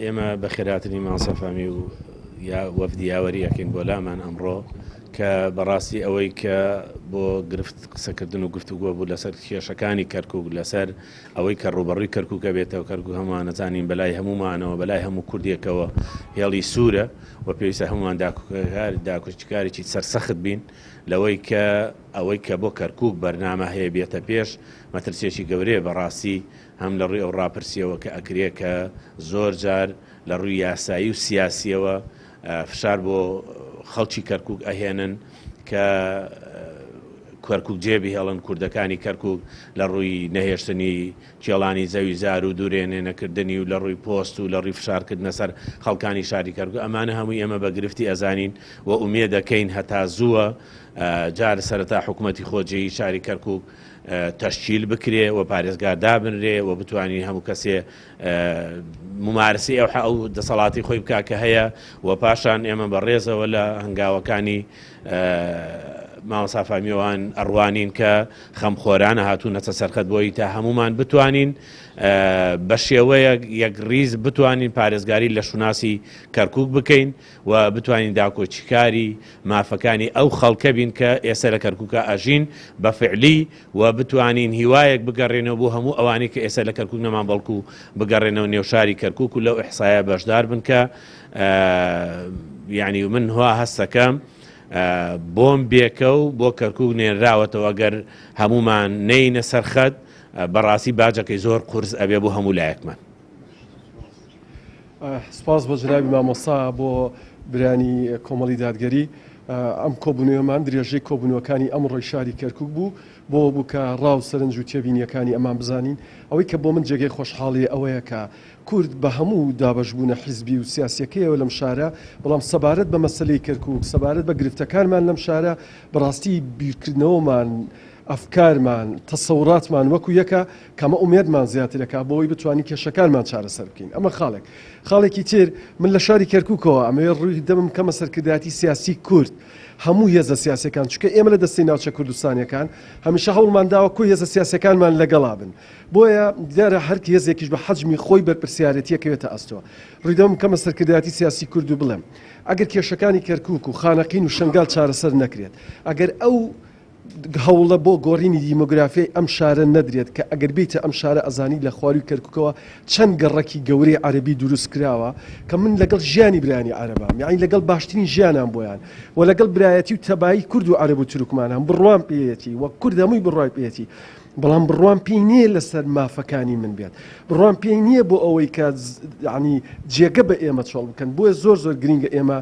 ئێمە بە خێراتنی ماسەفامی و یا وەفدی یاوەریەکەین بۆ لامان ئەمڕۆ کە بەڕاستی ئەوەی کە بۆ گرفت قسەکردن و گفتوگۆ بوو لەسەر کێشەکانی کەرکووک لەسەر ئەوەی کە ڕوبەڕووی کەرکووکە بێتەوە کەرکووک هەمووان نەزانین بەلای هەمومانەوە بەلای هەموو کوردێکەوە هێڵی سوورە و پێویستە هەمووان داکوچکارێکی سەرسەخت بین لەوەی کە ئەوەی کە بۆ کەرکووک بەرنامە هەیە بێتە پێش مەترسیێکی گەورەیە بەڕاستی هەم لە ڕووی ئەو ڕاپرسیەوە کە ئەکرێ کە زۆر جار لە ڕووی یاسایی و سیاسیەوە فشار بۆ خەڵکی کەرکووک ئەهێنن کە کەرکووک جێبی هێڵن کوردەکانی کەرکووک لە ڕووی نەهێشتنی کێڵانی زەوی زار و دوورێنێنەکردنی و لە ڕووی پۆست و لە ڕووی فشارکردنە سەر خەڵکانی شاری کەرکووک ئەمانە هەمووی ئێمە بە گرفتی ئەزانین و ئومێد دەکەین هەتا زووە جار سەرەتا حکوومەتی خۆجێی شاری کەرکووک تەشکیل بکرێ و پارێزگار دابنرێ و بتوانین هەموو کەسێ ممارسی ئەو دەسەڵاتی خۆی بکا کە هەیە و پاشان ئێمە بەڕێزەوە لە هەنگاوەکانی مامۆسافامیەوان ئەڕوانین کە خەمخۆرانە هاتوونەتە سەرخەت بۆی تا هەمومان بتوانین بە شێوەیە یەک ڕیز بتوانین پارێزگاری لە شوناسی کەرکووک بکەین و بتوانین داکۆچیکاری مافەکانی ئەو خەڵکە بین کە ئێستا لە کەرکووکە ئەژین بە فعلی و بتوانین هیوایەک بگەڕێنەوە بۆ هەموو ئەوانەی کە ئێستا لە کەرکووک نەمان بەڵکو بگەڕێنەوە نێوشاری کەرکووک و لەو ئیحسایە بەشدار بن کە یعنی من هوا هەستەکەم بۆم بێکە و بۆ کەرکووک نێنراوەتەوە ئەگەر هەمومان نەینە سەرخەت بەڕاستی باجەکەی زۆر قورس ئەبێ بۆ هەموو لایەکمان. سپاس بە جنابی مامۆستا بۆ برانی کۆمەڵی دادگەری. ئەم کۆبوونەوەمان درێژەی کۆبوونەوەکانی ئەمڕۆی شاری کەرکووک بوو بۆ بووکە ڕاو سەرنج و تێبینیەکانی ئەمان بزانین ئەوەی کە بۆ من جێگەی خۆشحاڵی ئەوەیە کە کورد بە هەموو دابەشبوونە حیزبی و سیاسیەکەیەوە لەم شارە بەڵام سەبارەت بە مەسەلەی کەرکووک سەبارەت بە گرفتەکانمان لەم شارە بەڕاستی بیرکردنەوەمان ئەفکارمان تەسەوراتمان وەکو یەکە کەمە ئومێدمان زیاترەکە بۆی بتوانین کێشەکانمان چارەسەر بکەین. ئەمە خاڵێکی تر من لە شاری کەرکووکەوە ئەمەوێ ڕووی دەمم کەمە سەرکردایەتی سیاسی کورد هەموو هێزە سیاسەکان چکە ئێمە لە دەستی ناوچە کوردستانیەکان هەمیشە هەوڵمان داوە کوی هێزە سیاسەکانمان لەگەڵا بن بۆیە دیارە هەر هێزێکیش بە حەجمی خۆی بەرپرسیارەتیەکەوێتە ئەستەوە. ڕووی دەمم کەمە سەرکردایەتی سیاسی کورد و بڵێم ئەگەر کێشەکانی کەرکووک و خانەقین و شنگال چارەسەر نەکرێت ئەگەر ئەو هەوڵە بۆ گۆڕینی دیمۆگرافیای ئەم شارە نەدرێت کە ئەگەر بیتە ئەم شارە ئەزانی لە خواروی کەرکووکەوە چەند گەڕەکی گەورەی عەرەبی دروست کراوە کە من لەگەڵ ژیانی برانی عەرەبام یعنی لەگەڵ باشترین ژیانان بۆیان و لەگەڵ برایەتی و تەبایی کورد و عەرەب و تورکمانان بڕوان پێیەتی وە کورد هەمووی بڕوای پێیەتی بەڵام بڕوان پێی نییە لەسەر مافەکانی من بێت بڕوان پێی نییە بۆ ئەوەی کە ینی جێگە بە ئێمە چۆڵ بکەن بۆیە زۆر گرینگە ئێمە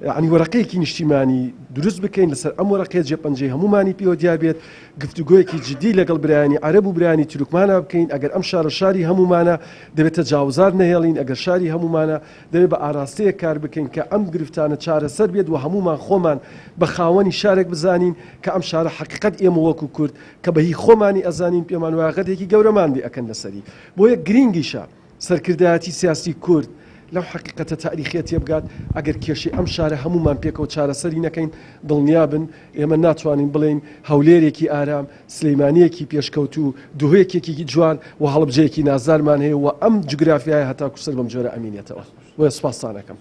عنی وەرەقەیەکی نیشتیمانی دروست بکەین لەسەر ئەم وەرەقەیە جێپەنجەی هەمومانی پێوە دیار بێت گفتوگۆیەکی جدی لەگەڵ برایانی عەرەب و برایانی تورکمانە بکەین ئەگەر ئەم شارە شاری هەمومانە دەبێتە جاوزار نەهێڵین ئەگەر شاری هەمومانە دەبێت بە ئاراستەیە کار بکەین کە ئەم گرفتانە چارەسەر بێت و هەمومان خۆمان بە خاوەنی شارێک بزانین کە ئەم شارە حەقیقەت ئێمە وەکو کورد کە بەهی خۆمانی ئەزانین پێمان وایەتی گەورەمان بێ ئەکەن لەسەری بۆیە گرینگیشە سەرکردایەتی سیاسی کورد لەو حقیقەتە تاریخیە تێبگات ئەگەر کێشەی ئەم شارە هەمومان پێکەوە چارەسەری نەکەین دڵنیابن ئێمە ناتوانین بڵێین هەولێرێکی ئارام سلەیمانیەکی پێشکەوت و دوهەیەکێکی جوان و هەڵبجەیەکی نازارمان هەیە و ئەم جوگرافیایە هەتاکو سەر بەم جۆرە ئەمینێتەوە. وە سوپاسان دەکەم.